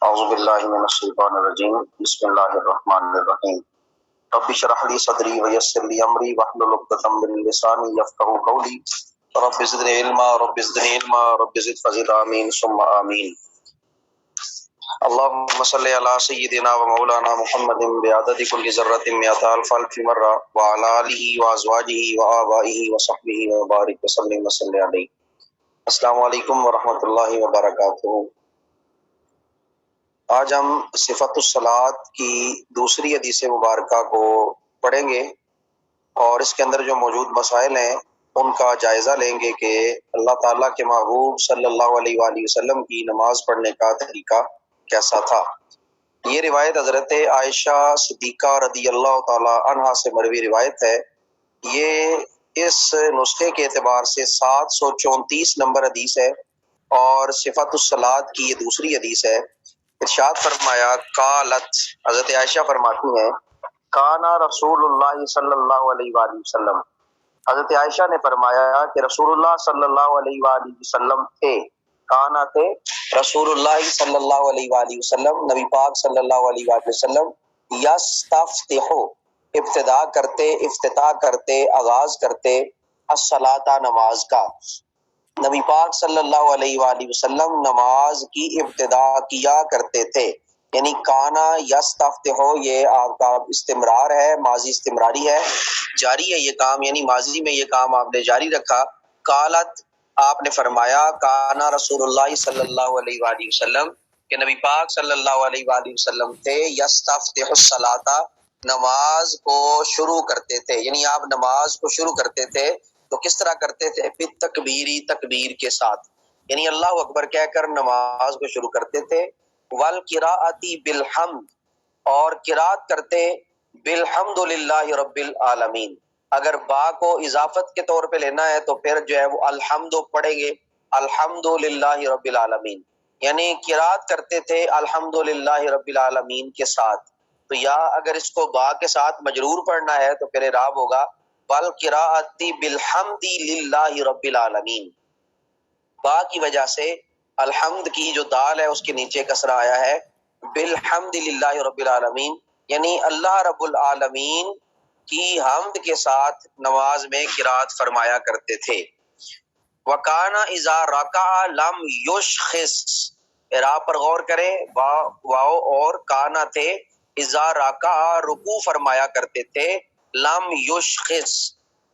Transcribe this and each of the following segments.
اعوذ باللہ من الشیطان الرجیم بسم اللہ الرحمن الرحیم رب اشرح لي صدری ویسر لي امری واحلل عقدۃ من لسانی یفقهوا قولی رب زدنی علما رب زدنی علما رب زد فزد آمین ثم آمین اللهم صل علی سیدنا و مولانا محمد بعدد کل ذرۃ مئۃ الف الف مرہ وعلی آلہ وازواجہ وآبائہ وصحبہ وبارک وسلم وصلی علیہ۔ السلام علیکم ورحمۃ اللہ وبرکاتہ۔ آج ہم صفت الصلاۃ کی دوسری حدیث مبارکہ کو پڑھیں گے اور اس کے اندر جو موجود مسائل ہیں ان کا جائزہ لیں گے کہ اللہ تعالیٰ کے محبوب صلی اللہ علیہ وآلہ وسلم کی نماز پڑھنے کا طریقہ کیسا تھا۔ یہ روایت حضرت عائشہ صدیقہ رضی اللہ تعالی عنہا سے مروی روایت ہے۔ یہ اس نسخے کے اعتبار سے 734 نمبر حدیث ہے اور صفت الصلاۃ کی یہ دوسری حدیث ہے۔ ارشاد فرمایا قالت، حضرت عائشہ فرماتی ہیں کانا رسول اللہ صلی اللہ علیہ وآلہ وسلم، حضرت عائشہ نے فرمایا کہ رسول اللہ صلی اللہ علیہ وآلہ وسلم تھے، کانا تھے رسول اللہ صلی اللہ علیہ وآلہ وسلم، نبی پاک صلی اللہ علیہ وآلہ وسلم یستفتح، ابتدا کرتے، افتتاح کرتے، آغاز کرتے، الصلاۃ نماز کا، نبی پاک صلی اللہ علیہ وآلہ وسلم نماز کی ابتدا کیا کرتے تھے۔ یعنی کانا یستفتح، یہ آپ کا استمرار ہے، ماضی استمراری ہے، جاری ہے یہ کام، یعنی ماضی میں یہ کام آپ نے جاری رکھا۔ قالت، آپ نے فرمایا کانا رسول اللہ صلی اللہ علیہ وآلہ وسلم، کہ نبی پاک صلی اللہ علیہ وآلہ وسلم تھے یستفتح الصلاۃ، نماز کو شروع کرتے تھے، یعنی آپ نماز کو شروع کرتے تھے تو کس طرح کرتے تھے؟ بالتکبیری، تکبیر کے ساتھ، یعنی اللہ اکبر کہہ کر نماز کو شروع کرتے تھے۔ والقراءۃ بالحمد، اور قرات کرتے بالحمد للہ رب العالمین، اگر با کو اضافت کے طور پہ لینا ہے تو پھر جو ہے وہ الحمد پڑھیں گے، الحمد للہ رب العالمین، یعنی قرات کرتے تھے الحمد للہ رب العالمین کے ساتھ۔ تو یا اگر اس کو با کے ساتھ مجرور پڑھنا ہے تو پھر اعراب ہوگا والقراءۃ بالحمد للہ رب العالمین، با کی وجہ سے الحمد کی جو دال ہے اس کے نیچے کسرہ آیا ہے، بالحمد للہ رب العالمین، یعنی اللہ رب العالمین کی حمد کے ساتھ نماز میں قرات فرمایا کرتے تھے۔ وَكَانَ إِذَا رَكَعَ لَمْ يُشْخِص، اعراب پر غور کریں، واو اور کانا تھے، اذا رکع رکوع فرمایا کرتے تھے، لم یشخص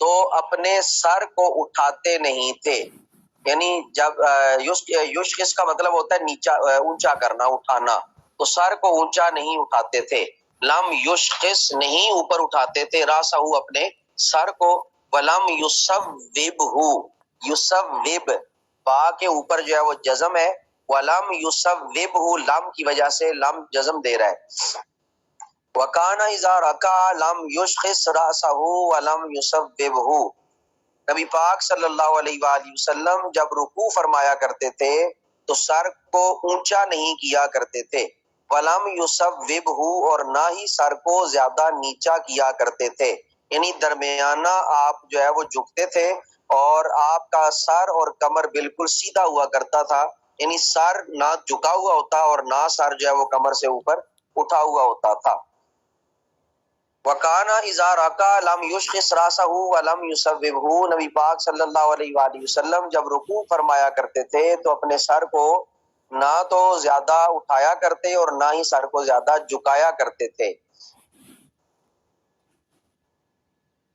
تو اپنے سر کو اٹھاتے نہیں تھے، یعنی جب یشخص کا مطلب ہوتا ہے نیچا، اونچا کرنا، اٹھانا، تو سر کو اونچا نہیں اٹھاتے تھے، لم یشخص نہیں اوپر اٹھاتے تھے، راسہ اپنے سر کو، ولم یصوبہ، یصوب با کے اوپر جو ہے وہ جزم ہے، ولم یصوبہ لم کی وجہ سے لم جزم دے رہا ہے۔ وَكَانَ إِذَا رَكَعَ لَمْ يُشْخِصْ رَأْسَهُ وَلَمْ يُصَوِّبْهُ، نبی پاک صلی اللہ علیہ وآلہ وسلم جب رکوع فرمایا کرتے تھے تو سر کو اونچا نہیں کیا کرتے تھے، وَلَمْ يُصَوِّبْهُ اور نہ ہی سر کو زیادہ نیچا کیا کرتے تھے، یعنی درمیانہ آپ جو ہے وہ جھکتے تھے اور آپ کا سر اور کمر بالکل سیدھا ہوا کرتا تھا، یعنی سر نہ جھکا ہوا ہوتا اور نہ سر جو ہے وہ کمر سے اوپر اٹھا ہوا ہوتا تھا۔ وَكَانَ إِذَا رَكَعَ لَمْ يُشْخِصْ رَأْسَهُ وَلَمْ يُصَوِّبْهُ، نبی پاک صلی اللہ علیہ وآلہ وسلم جب رکوع فرمایا کرتے تھے تو اپنے سر کو نہ تو زیادہ اٹھایا کرتے اور نہ ہی سر کو زیادہ جھکایا کرتے تھے۔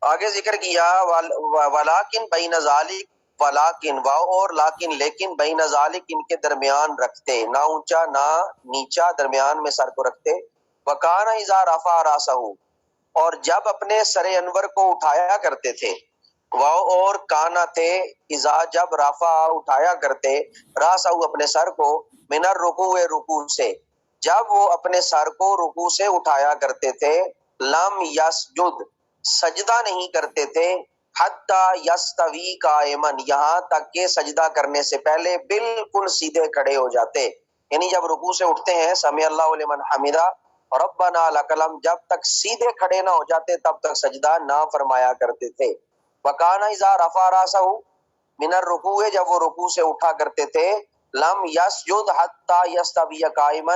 آگے ذکر کیا وَلَكِنْ بَيْنَ ذَلِكَ، وَلَكِنْ واو اور لیکن، لیکن بین ذالک ان کے درمیان رکھتے، نہ اونچا نہ نیچا، درمیان میں سر کو رکھتے۔ وَكَانَ إِذَا رَفَعَ رَأْسَهُ، اور جب اپنے سر انور کو اٹھایا کرتے تھے، واو اور کانا تھے، اذا جب رفع اٹھایا کرتے، راسہ اپنے سر کو، من الرکوع رکوع سے، جب وہ اپنے سر کو رکوع سے اٹھایا کرتے تھے، لم یسجد سجدہ نہیں کرتے تھے، حتی یستوی قائما، یہاں تک کہ سجدہ کرنے سے پہلے بالکل سیدھے کھڑے ہو جاتے، یعنی جب رکوع سے اٹھتے ہیں سمع اللہ لمن حمدہ ربنا لک الحمد، جب تک سیدھے کھڑے نہ ہو جاتے تب تک سجدہ نہ فرمایا کرتے تھے۔ وکانا اذا رفع راسہ من الرکوع، جب وہ رکوع سے اٹھا کرتے تھے، لم یسجد حتی یستوی قائما،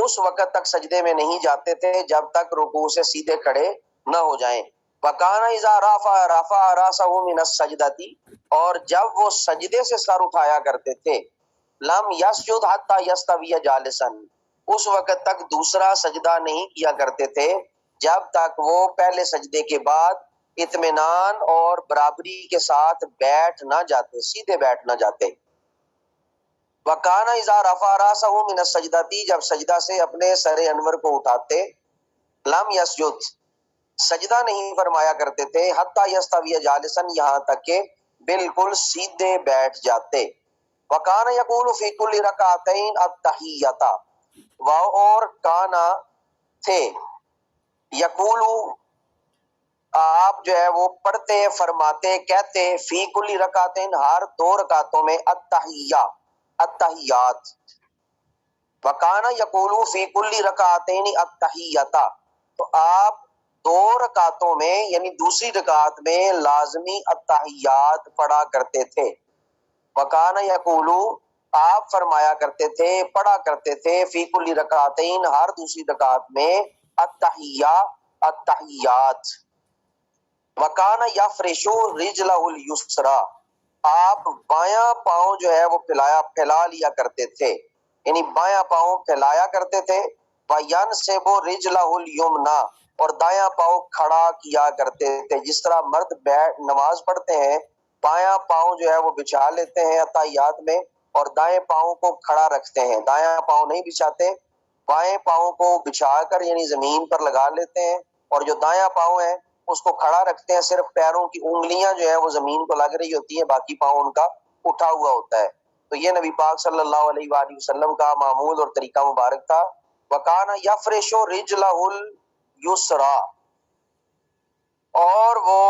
اس وقت تک سجدے میں نہیں جاتے تھے جب تک رکوع سے سیدھے کھڑے نہ ہو جائیں۔ وَكَانَ إِذَا رَفَعَ رَأْسَهُ مِنَ السَّجْدَةِ اور جب وہ سجدے سے سر اٹھایا کرتے تھے، لم یسجد حتی یستوی جالسا اس وقت تک دوسرا سجدہ نہیں کیا کرتے تھے جب تک وہ پہلے سجدے کے بعد اطمینان اور برابری کے ساتھ بیٹھ نہ جاتے، سیدھے بیٹھ نہ جاتے۔ وَكَانَ إِذَا رَفَعَ رَأْسَهُ مِنَ السَّجْدَةِ جب سجدہ سے اپنے سر انور کو اٹھاتے، لم یسجد سجدہ نہیں فرمایا کرتے تھے حتی یستوی جالسا یہاں تک کہ بالکل سیدھے بیٹھ جاتے۔ وَكَانَ يَقُولُ فِي كُلِّ رَكَعَتَيْنِ التَّحِيَّةَ اور کانا تھے یقولو آپ جو ہے وہ پڑھتے فرماتے کہتے فی کل رکعتین ہر دو رکعتوں میں التحیات۔ وکانا یقولو فی کل رکعتین التحیۃ تو آپ دو رکعتوں میں یعنی دوسری رکعت میں لازمی التحیات پڑھا کرتے تھے۔ وکانا یقولو آپ فرمایا کرتے تھے پڑھا کرتے تھے فی کل رکعتین ہر دوسری رکعت میں التحیات۔ وکانا یفرشو رجلہ الیسریٰ آپ بایاں پاؤں جو ہے وہ پھیلا لیا کرتے تھے، یعنی بایاں پاؤں پھیلایا کرتے تھے۔ وینصب رجلہ الیمنیٰ اور دایاں پاؤں کھڑا کیا کرتے تھے، جس طرح مرد نماز پڑھتے ہیں بایاں پاؤں جو ہے وہ بچھا لیتے ہیں اتحیات میں اور دائیں پاؤں کو کھڑا رکھتے ہیں، دایاں پاؤں نہیں بچھاتے، بائیں پاؤں کو بچھا کر یعنی زمین پر لگا لیتے ہیں اور جو دایاں پاؤں ہے اس کو کھڑا رکھتے ہیں، صرف پیروں کی انگلیاں جو ہے وہ زمین کو لگ رہی ہوتی ہیں، باقی پاؤں ان کا اٹھا ہوا ہوتا ہے۔ تو یہ نبی پاک صلی اللہ علیہ وآلہ وسلم کا معمول اور طریقہ مبارک تھا۔ وَكَانَ يَفْرِشُ رِجْلَهُ الْيُسْرَىٰ اور وہ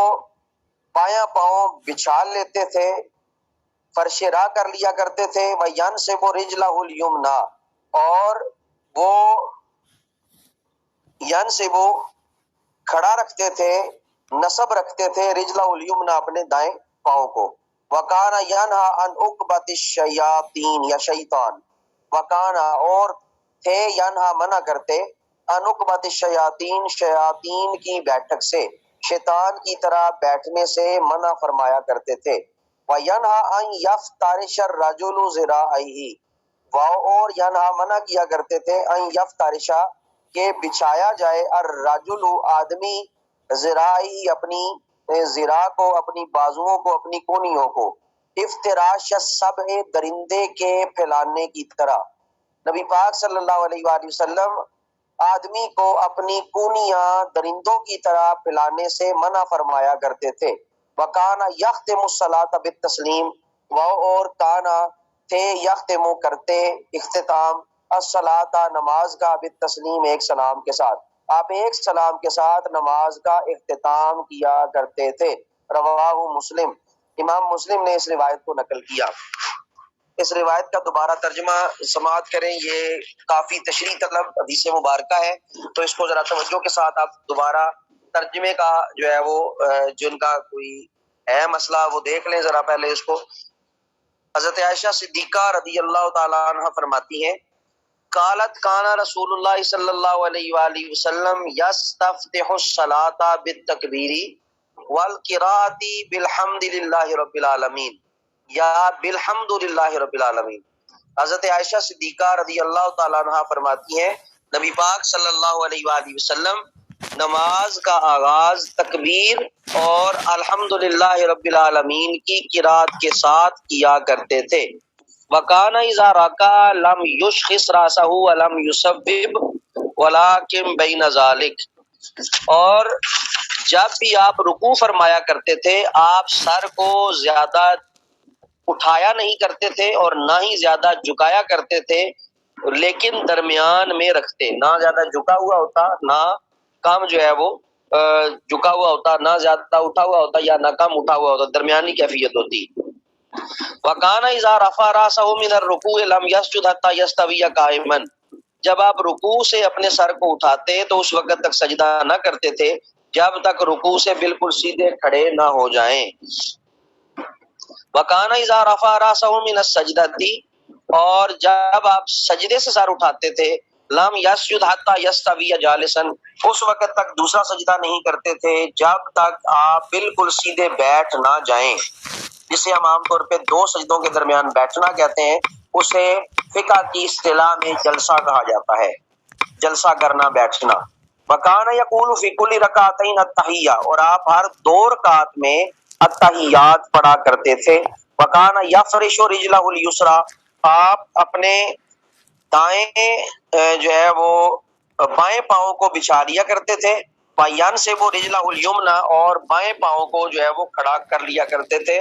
بایاں پاؤں بچھا لیتے تھے، فرش راہ کر لیا کرتے تھے۔ وَيَنْصِبُ رِجْلَهُ الْيُمْنَىٰ اور وہ ینصب کھڑا رکھتے تھے، نصب رکھتے تھے رجلہ الیمنیٰ اپنے دائیں پاؤں کو۔ وَكَانَ يَنْهَىٰ عَنْ عُقْبَةِ الشَّيَاطِينِ یا شیطان وَكَانَ اور تھے ینہا منع کرتے عَنْ عُقْبَةِ الشَّيَاطِينِ شیاطین کی بیٹھک سے، شیطان کی طرح بیٹھنے سے منع فرمایا کرتے تھے۔ وَيَنْهَىٰ أَنْ يَفْتَرِشَ الرَّجُلُ ذِرَاعَيْهِ اور ینہا منع کیا کرتے تھے أَنْ يَفْتَرِشَ کہ بچھایا جائے الرجل آدمی ذراعی اپنی ذرا کو، اپنی بازوؤں کو، اپنی کونیوں کو، افتراش السبع درندے کے پھیلانے کی طرح۔ نبی پاک صلی اللہ علیہ وآلہ وسلم آدمی کو اپنی کونیاں درندوں کی طرح پھیلانے سے منع فرمایا کرتے تھے۔ وَكَانَ يَخْتِمُ الصَّلَاةَ بِالتَّسْلِيمِ اور کانا تھے یختم کرتے اختتام الصلاۃ نماز کا بالتسلیم ایک سلام کے ساتھ، آپ ایک سلام کے ساتھ نماز کا اختتام کیا کرتے تھے۔ رواہ مسلم امام مسلم نے اس روایت کو نقل کیا۔ اس روایت کا دوبارہ ترجمہ سماعت کریں، یہ کافی تشریح طلب حدیث مبارکہ ہے، تو اس کو ذرا توجہ کے ساتھ آپ دوبارہ ترجمے کا جو ہے وہ جن کا کوئی ہے مسئلہ وہ دیکھ لیں ذرا پہلے اس کو۔ حضرت عائشہ صدیقہ رضی اللہ تعالی عنہ فرماتی ہیں قالت کان رسول اللہ صلی اللہ علیہ وآلہ وسلم یستفتح الصلاۃ بالتکبیر والقراءۃ بالحمد للہ رب العالمین یا بالحمد للہ رب العالمین۔ حضرت عائشہ صدیقہ رضی اللہ تعالیٰ عنہ فرماتی ہیں نبی پاک صلی اللہ علیہ وآلہ وسلم نماز کا آغاز تکبیر اور الحمد للہ رب العالمین کی قرات کے ساتھ کیا کرتے تھے۔ وَكَانَ إِذَا رَكَعَ لَمْ يُشْخِصْ رَأْسَهُ وَلَمْ يُسَبِّبْ وَلَٰكِنْ بَيْنَ ذَلِكَ اور جب بھی آپ رکوع فرمایا کرتے تھے آپ سر کو زیادہ اٹھایا نہیں کرتے تھے اور نہ ہی زیادہ جھکایا کرتے تھے، لیکن درمیان میں رکھتے، نہ زیادہ جھکا ہوا ہوتا نہ کم جو ہے وہ جھکا ہوا ہوتا، نہ زیادہ اٹھا ہوا ہوتا یا نہ کم اٹھا ہوا ہوتا، درمیانی کیفیت ہوتی۔ وَكَانَ إِذَا رَفَعَ رَأْسَهُ مِنَ الرُّكُوعِ لَمْ يَسْجُدْ حَتَّى يَسْتَوِيَ قَائِمًا جب آپ رکوع سے اپنے سر کو اٹھاتے تو اس وقت تک سجدہ نہ کرتے تھے جب تک رکوع سے بالکل سیدھے کھڑے نہ ہو جائیں۔ وَكَانَ إِذَا رَفَعَ رَأْسَهُ مِنَ السَّجْدَةِ اور جب آپ سجدے سے سر اٹھاتے تھے لم یسجد حتی یستوی جالسن، اس وقت تک دوسرا سجدہ نہیں کرتے تھے جب تک آپ بالکل سیدھے بیٹھ نہ جائیں، جسے ہم عام طور پہ دو سجدوں کے درمیان بیٹھنا کہتے ہیں، اسے فقہ کی اصطلاح میں جلسہ کہا جاتا ہے، جلسہ کرنا، بیٹھنا۔ وکان یقول فی کل رکعتین التحیہ، اور آپ ہر دو رکعت میں التحیات پڑھا کرتے تھے۔ وکان یفرش رجلہ الیسریٰ، آپ اپنے دائیں جو ہے وہ بائیں پاؤں کو بچھا لیا کرتے تھے، پایان سے وہ رجلہ الیمنی، اور بائیں پاؤں کو جو ہے وہ کھڑا کر لیا کرتے تھے،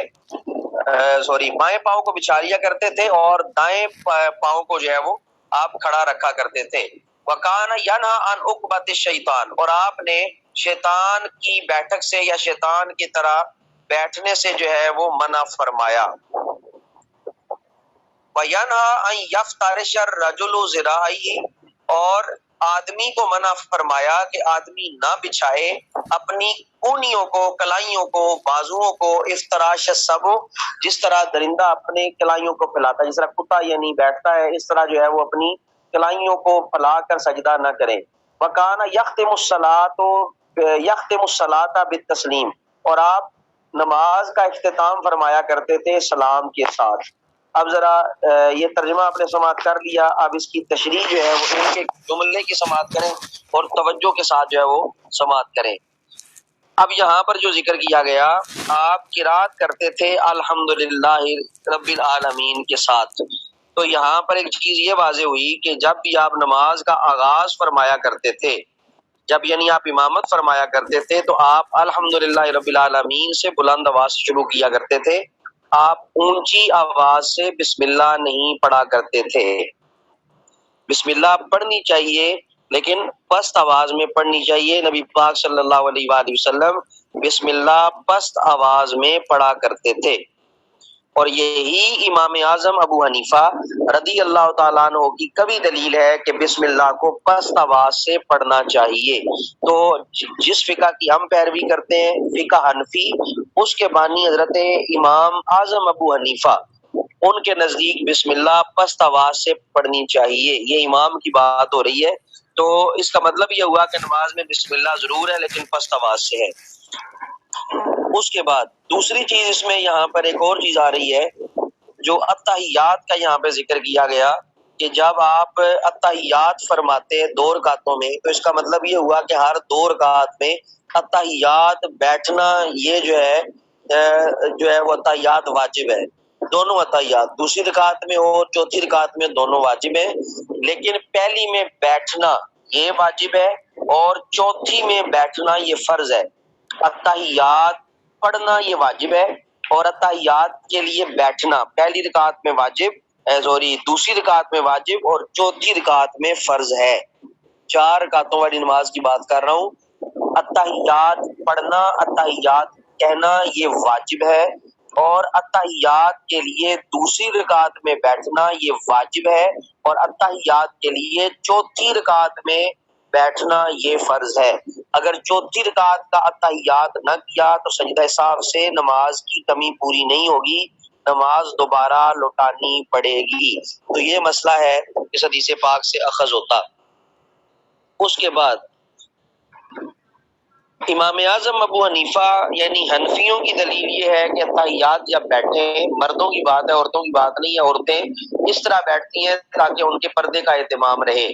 بائیں پاؤں کو بچھا لیا کرتے تھے اور دائیں پاؤں کو جو ہے وہ آپ کھڑا رکھا کرتے تھے۔ وکان ینہا عن عقبۃ الشیطان، اور آپ نے شیطان کی بیٹھک سے یا شیطان کی طرح بیٹھنے سے جو ہے وہ منع فرمایا۔ وَيَنْهَا أَنْ يَفْتَرِشَ الرَّجُلُ ذِرَاعَيْهِ، اور آدمی کو منع فرمایا کہ آدمی نہ بچھائے اپنی کونیوں کو، کلائیوں کو، بازوؤں کو، افتراش السبع، جس طرح درندہ اپنے کلائیوں کو پھیلاتا ہے، جس طرح کتا یعنی بیٹھتا ہے، اس طرح جو ہے وہ اپنی کلائیوں کو پھیلا کر سجدہ نہ کرے۔ وَكَانَ يَخْتِمُ الصَّلَاةَ بِالتَّسْلِيمِ، اور آپ نماز کا اختتام فرمایا کرتے تھے سلام کے ساتھ۔ اب ذرا یہ ترجمہ آپ نے سماعت کر لیا، اب اس کی تشریح جو ہے وہ ان کے جملے کی سماعت کریں اور توجہ کے ساتھ جو ہے وہ سماعت کریں۔ اب یہاں پر جو ذکر کیا گیا، آپ قرات کرتے تھے الحمدللہ رب العالمین کے ساتھ، تو یہاں پر ایک چیز یہ واضح ہوئی کہ جب بھی آپ نماز کا آغاز فرمایا کرتے تھے، جب یعنی آپ امامت فرمایا کرتے تھے، تو آپ الحمدللہ رب العالمین سے بلند آواز سے شروع کیا کرتے تھے، آپ اونچی آواز سے بسم اللہ نہیں پڑھا کرتے تھے۔ بسم اللہ پڑھنی چاہیے لیکن پست آواز میں پڑھنی چاہیے۔ نبی پاک صلی اللہ علیہ وآلہ وسلم بسم اللہ پست آواز میں پڑھا کرتے تھے، اور یہی امام اعظم ابو حنیفہ رضی اللہ تعالیٰ عنہ کی کبھی دلیل ہے کہ بسم اللہ کو پست آواز سے پڑھنا چاہیے۔ تو جس فقہ کی ہم پیروی کرتے ہیں، فقہ حنفی، اس کے بانی حضرت امام اعظم ابو حنیفہ، ان کے نزدیک بسم اللہ پست آواز سے پڑھنی چاہیے۔ یہ امام کی بات ہو رہی ہے، تو اس کا مطلب یہ ہوا کہ نماز میں بسم اللہ ضرور ہے لیکن پست آواز سے ہے۔ اس کے بعد دوسری چیز اس میں یہاں پر ایک اور چیز آ رہی ہے، جو التحیات کا یہاں پہ ذکر کیا گیا کہ جب آپ التحیات فرماتے ہیں دو رکعتوں میں، تو اس کا مطلب یہ ہوا کہ ہر دو رکعت میں التحیات بیٹھنا، یہ جو ہے وہ التحیات واجب ہے۔ دونوں التحیات دوسری رکعت میں ہو، چوتھی رکعت میں، دونوں واجب ہیں، لیکن پہلی میں بیٹھنا یہ واجب ہے اور چوتھی میں بیٹھنا یہ فرض ہے۔ التحیات پڑھنا یہ واجب ہے اور التحیات کے لیے بیٹھنا پہلی رکعت میں واجب، دوسری رکعت میں واجب اور چوتھی رکعت میں فرض ہے۔ 4 رکعتوں والی نماز کی بات کر رہا ہوں۔ التحیات پڑھنا، التحیات کہنا یہ واجب ہے، اور التحیات کے لیے دوسری رکعت میں بیٹھنا یہ واجب ہے، اور التحیات کے لیے چوتھی رکعت میں بیٹھنا یہ فرض ہے۔ اگر چوتھی رکعت کا التحیات نہ کیا تو سجدہ سہو سے نماز کی کمی پوری نہیں ہوگی، نماز دوبارہ لوٹانی پڑے گی۔ تو یہ مسئلہ ہے اس حدیث پاک سے اخذ ہوتا۔ اس کے بعد امام اعظم ابو حنیفہ یعنی حنفیوں کی دلیل یہ ہے کہ التحیات جب بیٹھیں، مردوں کی بات ہے، عورتوں کی بات نہیں ہے، عورتیں اس طرح بیٹھتی ہیں تاکہ ان کے پردے کا اہتمام رہے۔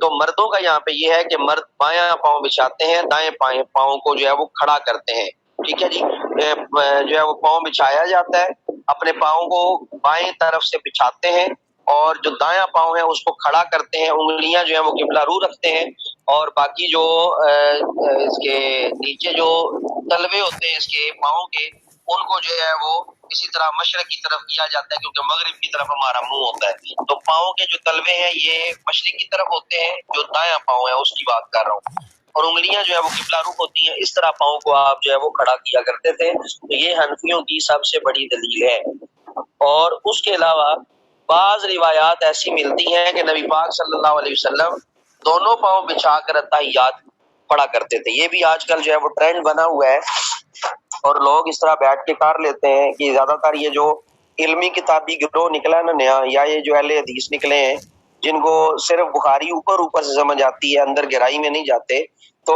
تو مردوں کا یہاں پہ یہ ہے کہ مرد بایاں پاؤں بچھاتے ہیں، دائیں پاؤں کو جو ہے وہ کھڑا کرتے ہیں، ٹھیک ہے جی، جو ہے وہ پاؤں بچھایا جاتا ہے، اپنے پاؤں کو بائیں طرف سے بچھاتے ہیں اور جو دایاں پاؤں ہے اس کو کھڑا کرتے ہیں، انگلیاں جو ہیں وہ قبلہ رو رکھتے ہیں، اور باقی جو اس کے نیچے جو تلوے ہوتے ہیں اس کے پاؤں کے، ان کو جو ہے وہ اسی طرح مشرق کی طرف کیا جاتا ہے کیونکہ مغرب کی طرف ہمارا منہ ہوتا ہے، تو پاؤں کے جو تلوے ہیں یہ مشرق کی طرف ہوتے ہیں، جو دایاں پاؤں ہے اس کی بات کر رہا ہوں، اور انگلیاں جو ہے وہ قبلہ رخ ہوتی ہیں، اس طرح پاؤں کو آپ جو ہے وہ کھڑا کیا کرتے تھے۔ تو یہ حنفیوں کی سب سے بڑی دلیل ہے۔ اور اس کے علاوہ بعض روایات ایسی ملتی ہیں کہ نبی پاک صلی اللہ علیہ وسلم دونوں پاؤں بچھا کر التحیات پڑھا کرتے تھے۔ یہ بھی آج کل جو ہے وہ ٹرینڈ بنا ہوا ہے اور لوگ اس طرح بیٹھ کے کر لیتے ہیں کہ زیادہ تر یہ جو علمی کتابی گروہ نکلا ہے نا نیا، یا یہ جو اہل حدیث نکلے ہیں جن کو صرف بخاری اوپر اوپر سے سمجھ آتی ہے، اندر گہرائی میں نہیں جاتے، تو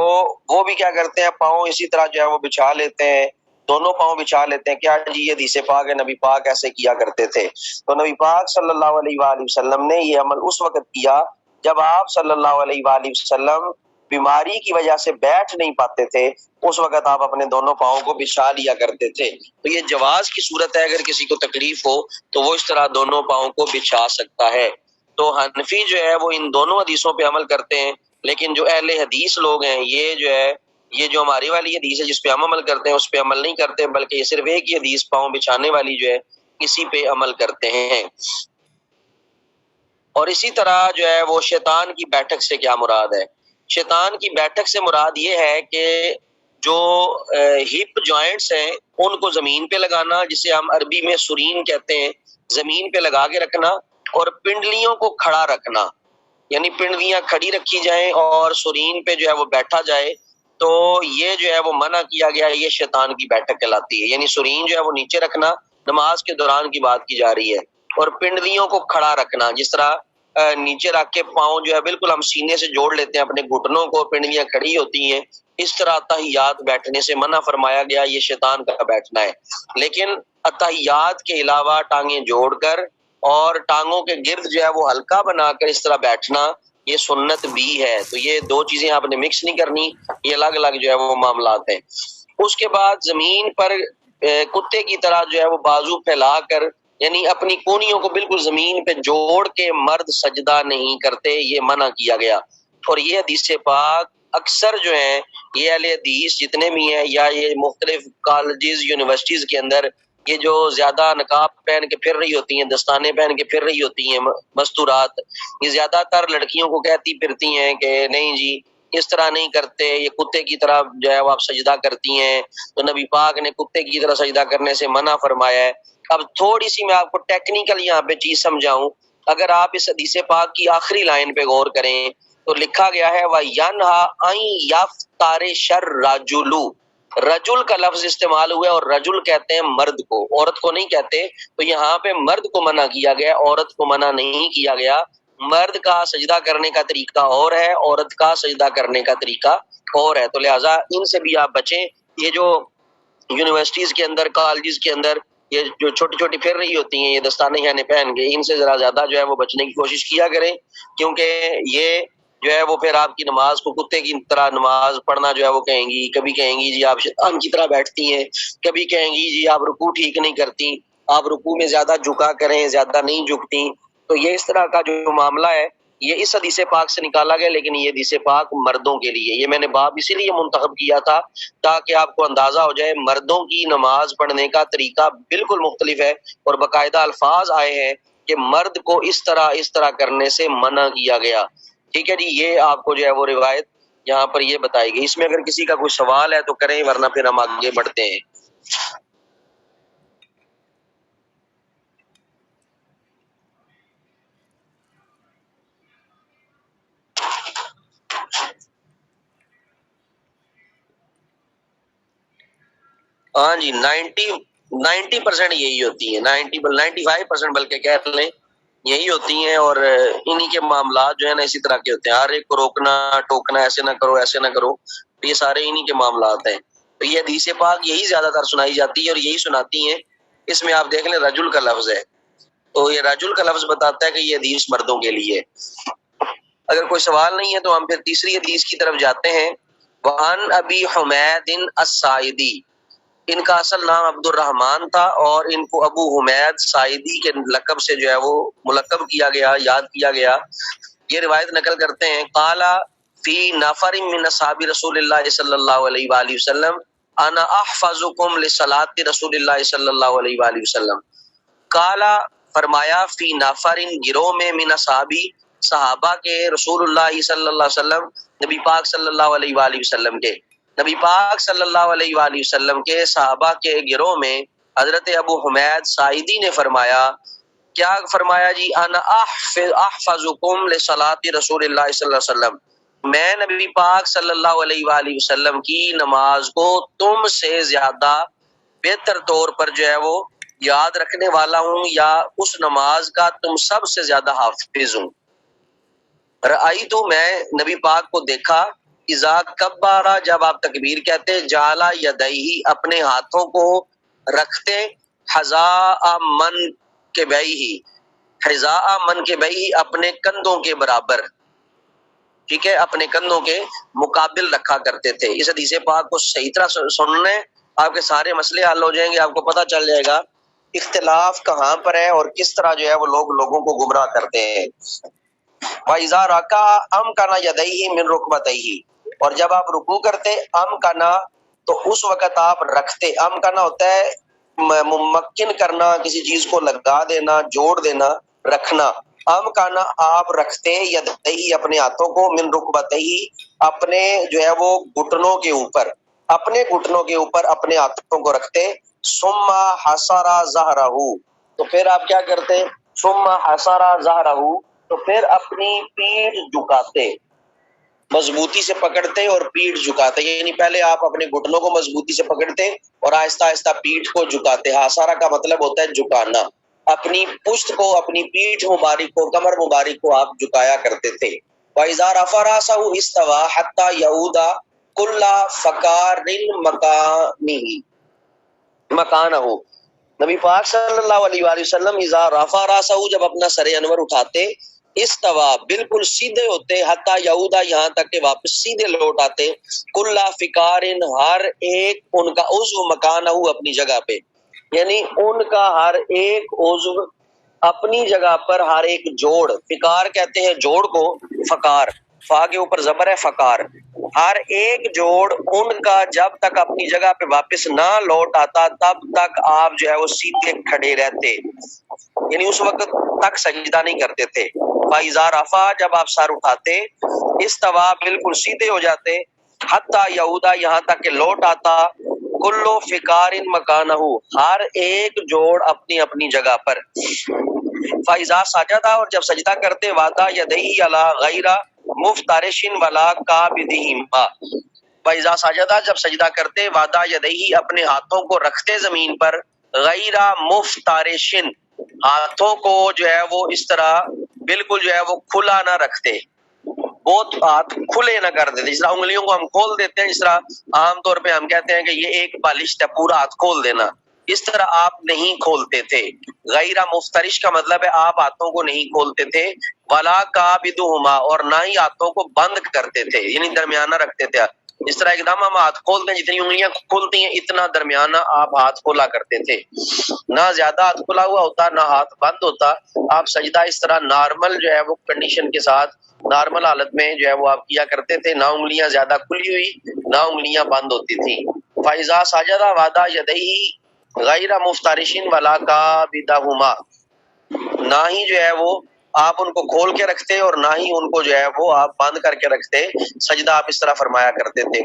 وہ بھی کیا کرتے ہیں، پاؤں اسی طرح جو ہے وہ بچھا لیتے ہیں، دونوں پاؤں بچھا لیتے ہیں. کیا جی یہ حدیث پاک ہے، نبی پاک ایسے کیا کرتے تھے. تو نبی پاک صلی اللہ علیہ وآلہ وسلم نے یہ عمل اس وقت کیا جب آپ صلی اللہ علیہ وآلہ وسلم بیماری کی وجہ سے بیٹھ نہیں پاتے تھے. اس وقت آپ اپنے دونوں پاؤں کو بچھا لیا کرتے تھے. تو یہ جواز کی صورت ہے، اگر کسی کو تکلیف ہو تو وہ اس طرح دونوں پاؤں کو بچھا سکتا ہے. تو حنفی جو ہے وہ ان دونوں حدیثوں پہ عمل کرتے ہیں، لیکن جو اہل حدیث لوگ ہیں یہ جو ہماری والی حدیث ہے جس پہ ہم عمل کرتے ہیں اس پہ عمل نہیں کرتے، بلکہ یہ صرف ایک ہی حدیث پاؤں بچھانے والی جو ہے اسی پہ عمل کرتے ہیں. اور اسی طرح جو ہے وہ شیطان کی بیٹھک سے کیا مراد ہے؟ شیطان کی بیٹھک سے مراد یہ ہے کہ جو ہپ جوائنٹس ہیں ان کو زمین پہ لگانا، جسے ہم عربی میں سرین کہتے ہیں، زمین پہ لگا کے رکھنا، اور پنڈلیوں کو کھڑا رکھنا، یعنی پنڈلیاں کھڑی رکھی جائیں اور سرین پہ جو ہے وہ بیٹھا جائے. تو یہ جو ہے وہ منع کیا گیا ہے، یہ شیطان کی بیٹھک کہلاتی ہے. یعنی سرین جو ہے وہ نیچے رکھنا، نماز کے دوران کی بات کی جا رہی ہے، اور پنڈلیوں کو کھڑا رکھنا، جس طرح نیچے رکھ کے پاؤں جو ہے بالکل ہم سینے سے جوڑ لیتے ہیں اپنے گھٹنوں کو، پنڈلیاں کھڑی ہوتی ہیں، اس طرح تحیات بیٹھنے سے منع فرمایا گیا، یہ شیطان کا بیٹھنا ہے. لیکن تحیات کے علاوہ ٹانگیں جوڑ کر اور ٹانگوں کے گرد جو ہے وہ ہلکا بنا کر اس طرح بیٹھنا یہ سنت بھی ہے. تو یہ دو چیزیں آپ نے مکس نہیں کرنی، یہ الگ الگ جو ہے وہ معاملات ہیں. اس کے بعد زمین پر کتے کی طرح جو ہے وہ بازو پھیلا کر، یعنی اپنی کونیوں کو بالکل زمین پہ جوڑ کے مرد سجدہ نہیں کرتے، یہ منع کیا گیا. اور یہ حدیث پاک اکثر جو ہیں یہ اہل حدیث جتنے بھی ہیں، یا یہ مختلف کالجز یونیورسٹیز کے اندر یہ جو زیادہ نقاب پہن کے پھر رہی ہوتی ہیں، دستانے پہن کے پھر رہی ہوتی ہیں مستورات، یہ زیادہ تر لڑکیوں کو کہتی پھرتی ہیں کہ نہیں جی اس طرح نہیں کرتے، یہ کتے کی طرح جو ہے وہ آپ سجدہ کرتی ہیں. تو نبی پاک نے کتے کی طرح سجدہ کرنے سے منع فرمایا ہے. اب تھوڑی سی میں آپ کو ٹیکنیکل یہاں پہ چیز سمجھاؤں. اگر آپ اس حدیث پاک کی آخری لائن پہ غور کریں تو لکھا گیا ہے وَيَنْهَا أَن يَفْتَرِشَ الرَّجُلُ، رجل کا لفظ استعمال ہوا ہے، اور رجل کہتے ہیں مرد کو، عورت کو نہیں کہتے. تو یہاں پہ مرد کو منع کیا گیا، عورت کو منع نہیں کیا گیا. مرد کا سجدہ کرنے کا طریقہ اور ہے، عورت کا سجدہ کرنے کا طریقہ اور ہے. تو لہٰذا ان سے بھی آپ بچیں. یہ جو یونیورسٹیز کے اندر، کالجز کے اندر یہ جو چھوٹی چھوٹی پھر رہی ہوتی ہیں یہ دستانے خانے پہن کے، ان سے ذرا زیادہ جو ہے وہ بچنے کی کوشش کیا کریں، کیونکہ یہ جو ہے وہ پھر آپ کی نماز کو کتے کی طرح نماز پڑھنا جو ہے وہ کہیں گی، کبھی کہیں گی جی آپ شیطان کی طرح بیٹھتی ہیں، کبھی کہیں گی جی آپ رکوع ٹھیک نہیں کرتی، آپ رکوع میں زیادہ جھکا کریں، زیادہ نہیں جھکتی. تو یہ اس طرح کا جو معاملہ ہے یہ اس حدیث پاک سے نکالا گیا، لیکن یہ حدیث پاک مردوں کے لیے. یہ میں نے باب اسی لیے منتخب کیا تھا تاکہ آپ کو اندازہ ہو جائے مردوں کی نماز پڑھنے کا طریقہ بالکل مختلف ہے، اور باقاعدہ الفاظ آئے ہیں کہ مرد کو اس طرح کرنے سے منع کیا گیا. ٹھیک ہے جی، یہ آپ کو جو ہے وہ روایت یہاں پر یہ بتائی گئی. اس میں اگر کسی کا کوئی سوال ہے تو کریں، ورنہ پھر ہم آگے بڑھتے ہیں. ہاں جی، 90% یہی ہوتی ہیں، 95% بلکہ کہہ لیں یہی ہوتی ہیں. اور انہی کے معاملات جو ہے نا اسی طرح کے ہوتے ہیں، ہر ایک کو روکنا ٹوکنا، ایسے نہ کرو ایسے نہ کرو، تو یہ سارے انہی کے معاملات ہیں. تو یہ حدیث پاک یہی زیادہ تر سنائی جاتی ہے اور یہی سناتی ہیں. اس میں آپ دیکھ لیں رجل کا لفظ ہے، تو یہ رجل کا لفظ بتاتا ہے کہ یہ حدیث مردوں کے لیے. اگر کوئی سوال نہیں ہے تو ہم پھر تیسری حدیث کی طرف جاتے ہیں. وعن ابی حمید الساعدی، ان کا اصل نام عبد الرحمن تھا اور ان کو ابو حمید ساعدی کے لقب سے جو ہے وہ ملقب کیا گیا، یاد کیا گیا. یہ روایت نقل کرتے ہیں قال فی نفر من اصحاب رسول اللہ صلی اللہ علیہ وآلہ وسلم انا احفظکم لصلاۃ رسول اللہ صلی اللہ علیہ وآلہ وسلم. قال فرمایا فی نفر گروہ میں، من اصحابی صحابہ کے، رسول اللہ صلی اللہ علیہ وسلم نبی پاک صلی اللہ علیہ وآلہ وسلم کے، نبی پاک صلی اللہ علیہ وآلہ وسلم کے صحابہ کے گروہ میں حضرت ابو حمید ساعدی نے فرمایا، کیا فرمایا جی؟ انا احفظکم لصلاۃ رسول اللہ صلی اللہ علیہ وسلم، میں نبی پاک صلی اللہ علیہ وآلہ وسلم کی نماز کو تم سے زیادہ بہتر طور پر جو ہے وہ یاد رکھنے والا ہوں، یا اس نماز کا تم سب سے زیادہ حافظ ہوں. رأیتو میں نبی پاک کو دیکھا، اذا کبارا جب آپ تکبیر کہتے، جعلا یدیہ اپنے ہاتھوں کو رکھتے، حذاء من کبیہ حذاء من کبیہ اپنے کندھوں کے برابر، ٹھیک ہے، اپنے کندھوں کے مقابل رکھا کرتے تھے۔ اس حدیث پاک کو صحیح طرح سننے آپ کے سارے مسئلے حل ہو جائیں گے، آپ کو پتہ چل جائے گا اختلاف کہاں پر ہے اور کس طرح جو ہے وہ لوگ لوگوں کو گمراہ کرتے ہیں۔ وَإِذَا رَكَعَ أَمْكَنَ يَدَيْهِ مِنْ رُكْبَتَيْهِ اور جب آپ رکوع کرتے امکنا تو اس وقت آپ رکھتے، امکنا ہوتا ہے ممکن کرنا، کسی چیز کو لگا دینا، جوڑ دینا، رکھنا۔ امکنا آپ رکھتے یدیہ اپنے ہاتھوں کو، من رکبتیہ اپنے جو ہے وہ گھٹنوں کے اوپر، اپنے گھٹنوں کے اوپر اپنے ہاتھوں کو رکھتے، ثم حصر ظہرہ تو پھر آپ کیا کرتے، ثم حصر ظہرہ تو پھر اپنی پیٹھ جھکاتے، مضبوطی سے پکڑتے اور پیٹھ جھکاتے، یعنی پہلے آپ اپنے گھٹنوں کو مضبوطی سے پکڑتے اور آہستہ آہستہ پیٹھ کو جھکاتے۔ حصارہ کا مطلب ہوتا ہے جھکانا، اپنی پشت کو، اپنی پیٹھ مبارک کو، کمر مبارک کو آپ جھکایا کرتے تھے۔ وَإِذَا رَفَعَ رَأْسَهُ اسْتَوَى حَتَّى يَعُودَ كُلَّ فَقَارٍ مکانہ نبی پاک صلی اللہ علیہ وآلہ وسلم اذا رفع راسہ جب اپنا سر انور اٹھاتے، استوا بالکل سیدھے ہوتے، حتی یعودا یہاں تک کہ واپس سیدھے لوٹ آتے، کل فکار ہر ایک ان کا عضو مکانہ اپنی جگہ پہ، یعنی ان کا ہر ایک عضو اپنی جگہ پر، ہر ایک جوڑ، فکار کہتے ہیں جوڑ کو، فکار فا کے اوپر زبر ہے، فکار ہر ایک جوڑ ان کا جب تک اپنی جگہ پہ واپس نہ لوٹ آتا تب تک آپ جو ہے وہ سیدھے کھڑے رہتے، یعنی اس وقت تک سجدہ نہیں کرتے تھے۔ فَإِذَا رَفَعَ جب آپ سر اٹھاتے، استوا بالکل سیدھے ہو جاتے، حتی یعودا یہاں تک کہ لوٹ آتا، کلو فکار مکانہ ہر ایک جوڑ اپنی اپنی جگہ پر۔ فَإِذَا سَجَدَ اور جب سجدہ کرتے، وَضَعَ يَدَيْهِ عَلَى غَيْرَ مُفْتَرِشٍ وَلَا قَابِضِهِمَا فَإِذَا سَجَدَ جب سجدہ کرتے، وَضَعَ يَدَيْهِ اپنے ہاتھوں کو رکھتے زمین پر، غیر مفترشن ہاتھوں کو جو ہے وہ اس طرح بالکل جو ہے وہ کھلا نہ رکھتے، بہت ہاتھ کھلے نہ کر دیتے، جس طرح انگلیوں کو ہم کھول دیتے ہیں، جس طرح عام طور پہ ہم کہتے ہیں کہ یہ ایک بالشت ہے، پورا ہاتھ کھول دینا، اس طرح آپ نہیں کھولتے تھے۔ غیر مفترش کا مطلب ہے آپ ہاتھوں کو نہیں کھولتے تھے، ولا قابضہما اور نہ ہی ہاتھوں کو بند کرتے تھے، یعنی درمیانہ رکھتے تھے، جس طرح ایک دم ہم ہاتھ کھولتے ہیں، جتنی انگلیاں کھولتی ہیں اتنا درمیانہ آپ ہاتھ کھولا کرتے تھے، نہ زیادہ ہاتھ کھلا ہوا ہوتا نہ ہاتھ بند ہوتا، آپ سجدہ اس طرح نارمل جو ہے وہ کنڈیشن کے ساتھ، نارمل حالت میں جو ہے وہ آپ کیا کرتے تھے، نہ انگلیاں زیادہ کھلی ہوئی نہ انگلیاں بند ہوتی تھیں۔ فَإِذَا سَجَدَ وَضَعَ يَدَيْهِ غَيْرَ مُفْتَرِشٍ وَلَا قَابِضَهُمَا نہ ہی جو ہے وہ آپ ان کو کھول کے رکھتے اور نہ ہی ان کو جو ہے وہ آپ بند کر کے رکھتے، سجدہ آپ اس طرح فرمایا کرتے تھے۔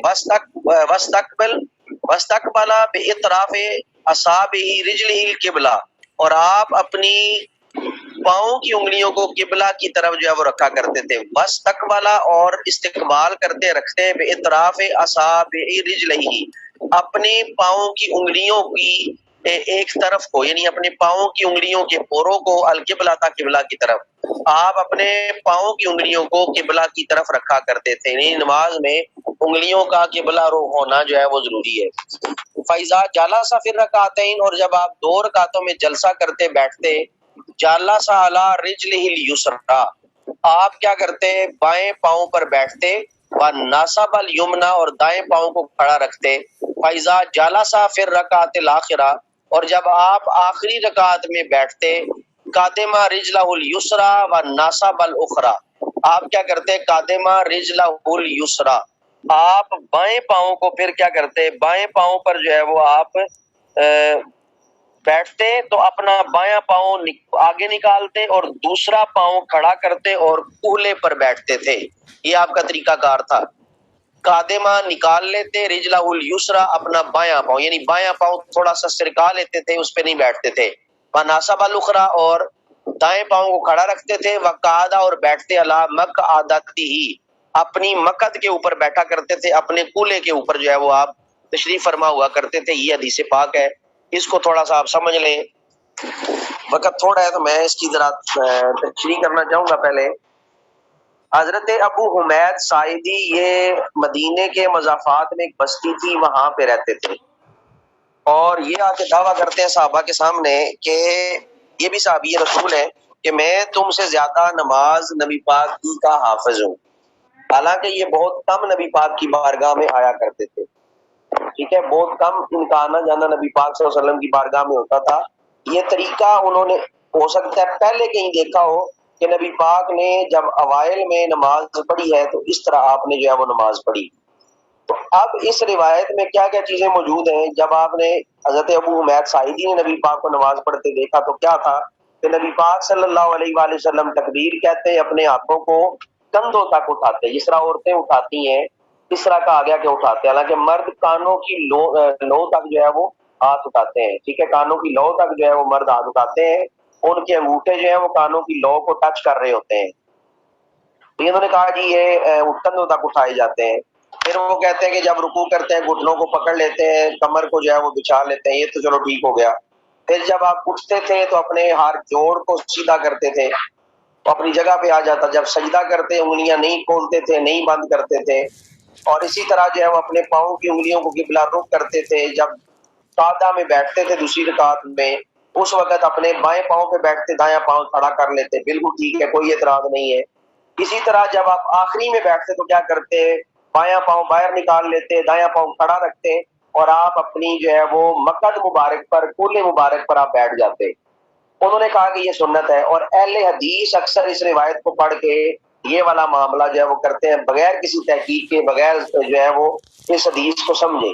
وَاسْتَقْبَلَ بِإِطْرَافِ أَصَابِعِ رِجْلِهِ الْقِبْلَةَ اور آپ اپنی پاؤں کی انگلیوں کو قبلہ کی طرف جو ہے وہ رکھا کرتے تھے، وَاسْتَقْبَلَ اور استقبال کرتے رکھتے، بِإِطْرَافِ أَصَابِعِ رِجْلِهِ اپنے پاؤں کی انگلیوں کی ایک طرف کو، یعنی اپنے پاؤں کی انگلیوں کے پوروں کو، القبلہ تا قبلہ کی طرف، آپ اپنے پاؤں کی انگلیوں کو قبلہ کی طرف رکھا کرتے تھے، یعنی نماز میں انگلیوں کا قبلہ رخ ہونا جو ہے وہ ضروری ہے۔ فَإِذَا جَلَسَ فِي الرَّكْعَتَيْنِ اور جب آپ دو رکعتوں میں جلسہ کرتے بیٹھتے، جَلَسَ عَلَى رِجْلِهِ الْيُسْرَىٰ آپ کیا کرتے، بائیں پاؤں پر بیٹھتے، وَنَصَبَ الْيُمْنَىٰ اور دائیں پاؤں کو کھڑا رکھتے۔ فَإِذَا جَلَسَ فِي الرَّكْعَةِ الْآخِرَةِ اور جب آپ آخری رکعت میں بیٹھتے، قَدَمَ رِجْلَهُ الْيُسْرَىٰ وَنَصَبَ الْأُخْرَىٰ آپ کیا کرتے، قَدَمَ رِجْلَهُ الْيُسْرَىٰ آپ بائیں پاؤں کو پھر کیا کرتے، بائیں پاؤں پر جو ہے وہ آپ بیٹھتے تو اپنا بایاں پاؤں آگے نکالتے اور دوسرا پاؤں کھڑا کرتے اور کولے پر بیٹھتے تھے، یہ آپ کا طریقہ کار تھا۔ قادمہ نکال لیتے، رجلہ الیسرا اپنا بایاں پاؤں، یعنی بایاں پاؤں تھوڑا سا سرکا لیتے تھے، اس پہ نہیں بیٹھتے تھے، وناسب الاخرى اور دائیں پاؤں کو کھڑا رکھتے تھے، وقعدہ اور بیٹھتے علی مقعدتہ اپنی مقعد کے اوپر بیٹھا کرتے تھے، اپنے کولے کے اوپر جو ہے وہ آپ تشریف فرما ہوا کرتے تھے، یہ حدیث پاک ہے، اس کو تھوڑا سا آپ سمجھ لیں۔ وقت تھوڑا ہے تو میں اس کی ذرا تشریح کرنا چاہوں گا پہلے حضرت ابو حمید ساعدی یہ مدینے کے مضافات میں ایک بستی تھی، وہاں پہ رہتے تھے، اور یہ آ کے دعویٰ کرتے ہیں صحابہ کے سامنے کہ یہ بھی صحابی رسول ہے کہ میں تم سے زیادہ نماز نبی پاک کی کا حافظ ہوں، حالانکہ یہ بہت کم نبی پاک کی بارگاہ میں آیا کرتے تھے، ٹھیک ہے، بہت کم ان کا آنا جانا نبی پاک صلی اللہ علیہ وسلم کی بارگاہ میں ہوتا تھا۔ یہ طریقہ انہوں نے ہو سکتا ہے پہلے کہیں دیکھا ہو کہ نبی پاک نے جب اوائل میں نماز پڑھی ہے تو اس طرح آپ نے جو ہے وہ نماز پڑھی۔ تو اب اس روایت میں کیا کیا چیزیں موجود ہیں؟ جب آپ نے حضرت ابو حمید ساعدی نے نبی پاک کو نماز پڑھتے دیکھا تو کیا تھا کہ نبی پاک صلی اللہ علیہ وآلہ وسلم تکبیر کہتے ہیں، اپنے ہاتھوں کو کندھوں تک اٹھاتے، جس طرح عورتیں اٹھاتی ہیں اس طرح کہا گیا کہ اٹھاتے ہیں، حالانکہ مرد کانوں کی لو تک جو ہے وہ ہاتھ اٹھاتے ہیں، ٹھیک ہے، کانوں کی لو تک جو ہے وہ مرد ہاتھ اٹھاتے ہیں، ان کے انگوٹھے جو ہیں وہ کانوں کی لو کو ٹچ کر رہے ہوتے ہیں۔ تو انہوں نے کہا جی یہ کندھوں تک اٹھائے جاتے ہیں۔ پھر وہ کہتے ہیں کہ جب رکوع کرتے ہیں گھٹنوں کو پکڑ لیتے ہیں، کمر کو جو ہے وہ بچھا لیتے ہیں، یہ تو چلو ٹھیک ہو گیا۔ پھر جب آپ اٹھتے تھے تو اپنے ہر جوڑ کو سیدھا کرتے تھے، وہ اپنی جگہ پہ آ جاتا، جب سجدہ کرتے انگلیاں نہیں کھولتے تھے، نہیں بند کرتے تھے، اور اسی طرح جو ہے وہ اپنے پاؤں کی انگلیوں کو قبلہ رخ کرتے تھے۔ جب قعدہ میں بیٹھتے تھے دوسری رکعت میں، اس وقت اپنے بائیں پاؤں پہ بیٹھتے دایاں پاؤں کھڑا کر لیتے، بالکل ٹھیک ہے، کوئی اعتراض نہیں ہے۔ اسی طرح جب آپ آخری میں بیٹھتے تو کیا کرتے؟ بایاں پاؤں باہر نکال لیتے، دایاں پاؤں کھڑا رکھتے، اور آپ اپنی جو ہے وہ مقعد مبارک پر، کول مبارک پر آپ بیٹھ جاتے۔ انہوں نے کہا کہ یہ سنت ہے، اور اہل حدیث اکثر اس روایت کو پڑھ کے یہ والا معاملہ جو ہے وہ کرتے ہیں بغیر کسی تحقیق کے، بغیر جو ہے وہ اس حدیث کو سمجھے۔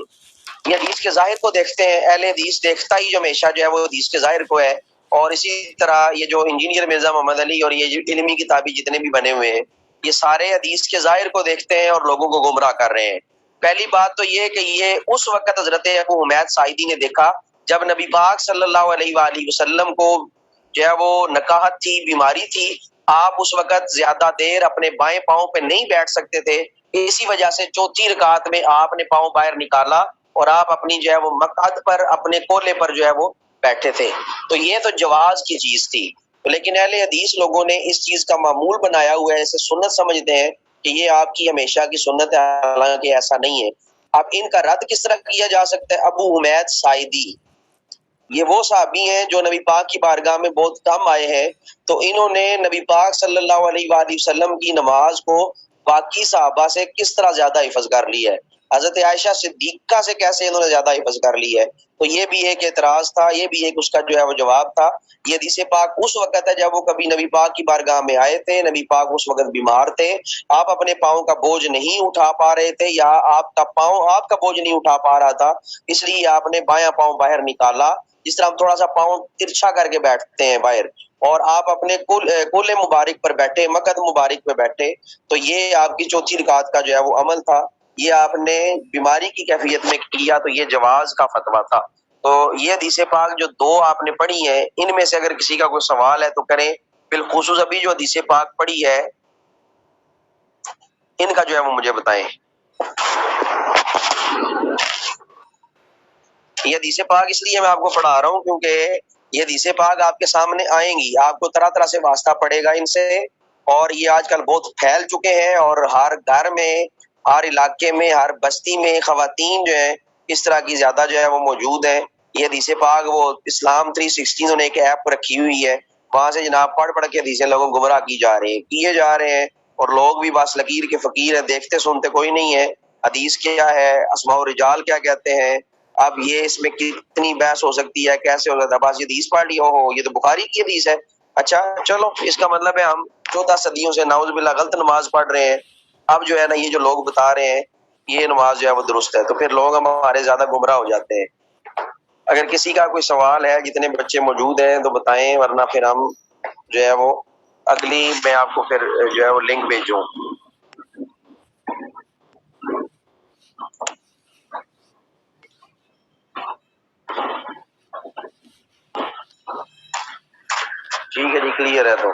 یہ حدیث کے ظاہر کو دیکھتے ہیں، اہل حدیث دیکھتا ہی جو ہمیشہ جو ہے وہ حدیث کے ظاہر کو ہے، اور اسی طرح یہ جو انجینئر مرزا محمد علی اور یہ جو علمی کتابی جتنے بھی بنے ہوئے ہیں، یہ سارے حدیث کے ظاہر کو دیکھتے ہیں اور لوگوں کو گمراہ کر رہے ہیں۔ پہلی بات تو یہ کہ یہ اس وقت حضرت ابو حمید ساعدی نے دیکھا جب نبی پاک صلی اللہ علیہ وآلہ وسلم کو جو ہے وہ نکاہت تھی، بیماری تھی، آپ اس وقت زیادہ دیر اپنے بائیں پاؤں پہ نہیں بیٹھ سکتے تھے، اسی وجہ سے چوتھی رکعت میں آپ نے پاؤں باہر نکالا اور آپ اپنی جو ہے وہ مقعد پر، اپنے کولے پر جو ہے وہ بیٹھے تھے۔ تو یہ تو جواز کی چیز تھی، لیکن اہل حدیث لوگوں نے اس چیز کا معمول بنایا ہوا ہے، اسے سنت سمجھتے ہیں کہ یہ آپ کی ہمیشہ کی سنت ہے، حالانکہ ایسا نہیں ہے۔ اب ان کا رد کس طرح کیا جا سکتا ہے؟ ابو حمید ساعدی یہ وہ صحابی ہیں جو نبی پاک کی بارگاہ میں بہت کم آئے ہیں، تو انہوں نے نبی پاک صلی اللہ علیہ وآلہ وسلم کی نماز کو باقی صحابہ سے کس طرح زیادہ حفظ کر لی ہے، حضرت عائشہ صدیقہ سے کیسے انہوں نے زیادہ حفظ کر لی ہے؟ تو یہ بھی ایک اعتراض تھا، یہ بھی ایک اس کا جو ہے وہ جواب تھا۔ یہ حدیث پاک اس وقت ہے جب وہ کبھی نبی پاک کی بارگاہ میں آئے تھے، نبی پاک اس وقت بیمار تھے، آپ اپنے پاؤں کا بوجھ نہیں اٹھا پا رہے تھے، یا آپ کا پاؤں آپ کا بوجھ نہیں اٹھا پا رہا تھا، اس لیے آپ نے بایاں پاؤں باہر نکالا، جس طرح ہم تھوڑا سا پاؤں ترچھا کر کے بیٹھتے ہیں باہر، اور آپ اپنے کول مبارک پر بیٹھے، مقعد مبارک پہ بیٹھے۔ تو یہ آپ کی چوتھی رکعت کا جو ہے وہ عمل تھا، یہ آپ نے بیماری کی کیفیت میں کیا، تو یہ جواز کا فتویٰ تھا۔ تو یہ حدیث پاک جو دو آپ نے پڑھی ہیں، ان میں سے اگر کسی کا کوئی سوال ہے تو کریں، بالخصوص ابھی جو حدیث پاک پڑھی ہے ان کا جو ہے وہ مجھے بتائیں۔ یہ حدیث پاک اس لیے میں آپ کو پڑھا رہا ہوں کیونکہ یہ حدیث پاک آپ کے سامنے آئیں گی، آپ کو طرح طرح سے واسطہ پڑے گا ان سے، اور یہ آج کل بہت پھیل چکے ہیں، اور ہر گھر میں، ہر علاقے میں، ہر بستی میں خواتین جو ہیں اس طرح کی زیادہ جو ہے وہ موجود ہیں۔ یہ حدیث پاک وہ اسلام 360 انہوں نے ایک ایپ رکھی ہوئی ہے، وہاں سے جناب پڑھ پڑھ کے حدیثیں لوگوں کو گمراہ کیے جا رہے ہیں، اور لوگ بھی بس لکیر کے فقیر ہیں، دیکھتے سنتے کوئی نہیں ہے۔ حدیث کیا ہے، اسماء الرجال کیا کہتے ہیں، اب یہ اس میں کتنی بحث ہو سکتی ہے، کیسے ہو سکتا ہے، بس یہ حدیث پڑھ لی، ہو یہ تو بخاری کی حدیث ہے، اچھا چلو اس کا مطلب ہے ہم 14 صدیوں سے نعوذ باللہ غلط نماز پڑھ رہے ہیں، اب جو ہے نا یہ جو لوگ بتا رہے ہیں یہ نماز جو ہے وہ درست ہے، تو پھر لوگ ہمارے زیادہ گمراہ ہو جاتے ہیں۔ اگر کسی کا کوئی سوال ہے، جتنے بچے موجود ہیں تو بتائیں، ورنہ پھر ہم جو ہے وہ اگلی میں آپ کو پھر جو ہے وہ لنک بھیجوں۔ ٹھیک ہے جی، کلیئر ہے تو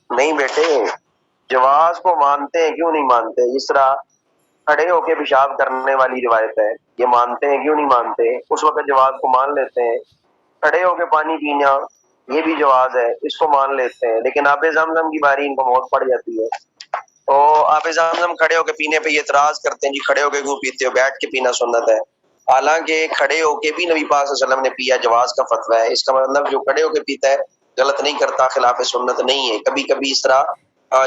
نہیں بیٹے، جواز کو مانتے ہیں، کیوں نہیں مانتے؟ جس طرح کھڑے ہو کے پیشاب کرنے والی روایت ہے، یہ مانتے ہیں کیوں نہیں مانتے؟ اس وقت جواز کو مان لیتے ہیں۔ کھڑے ہو کے پانی پینا یہ بھی جواز ہے، اس کو مان لیتے ہیں، لیکن آب زمزم کی باری ان کو موت پڑ جاتی ہے، تو آب زمزم کھڑے ہو کے پینے پہ یہ اعتراض کرتے ہیں جی کھڑے ہو کے کیوں پیتے ہو، بیٹھ کے پینا سنت ہے۔ حالانکہ کھڑے ہو کے بھی نبی پاک صلی اللہ علیہ وسلم نے پیا، جواز کا فتویٰ ہے، اس کا مطلب جو کھڑے ہو کے پیتا ہے غلط نہیں کرتا، خلاف سنت نہیں ہے۔ کبھی کبھی اس طرح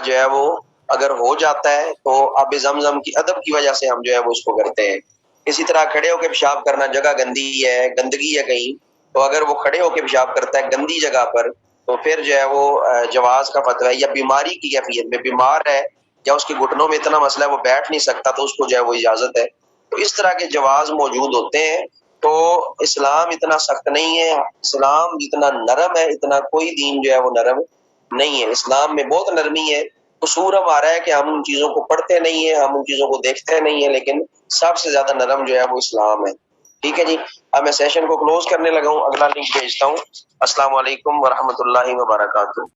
جو ہے وہ اگر ہو جاتا ہے تو آب زمزم کی ادب کی وجہ سے ہم جو ہے وہ اس کو کرتے ہیں۔ اسی طرح کھڑے ہو کے پیشاب کرنا، جگہ گندی ہے، گندگی ہے کہیں، تو اگر وہ کھڑے ہو کے پیشاب کرتا ہے گندی جگہ پر تو پھر جو ہے وہ جواز کا فتویٰ ہے، یا بیماری کی کیفیت میں بیمار ہے یا اس کے گھٹنوں میں اتنا مسئلہ ہے وہ بیٹھ نہیں سکتا تو اس کو جو ہے وہ اجازت ہے۔ تو اس طرح کے جواز موجود ہوتے ہیں۔ تو اسلام اتنا سخت نہیں ہے، اسلام جتنا نرم ہے اتنا کوئی دین جو ہے وہ نرم نہیں ہے۔ اسلام میں بہت نرمی ہے۔ قصور ہمارا ہے کہ ہم ان چیزوں کو پڑھتے نہیں ہیں، ہم ان چیزوں کو دیکھتے نہیں ہیں، لیکن سب سے زیادہ نرم جو ہے وہ اسلام ہے۔ ٹھیک ہے جی، اب میں سیشن کو کلوز کرنے لگا ہوں، اگلا لنک بھیجتا ہوں۔ السلام علیکم ورحمۃ اللہ وبرکاتہ۔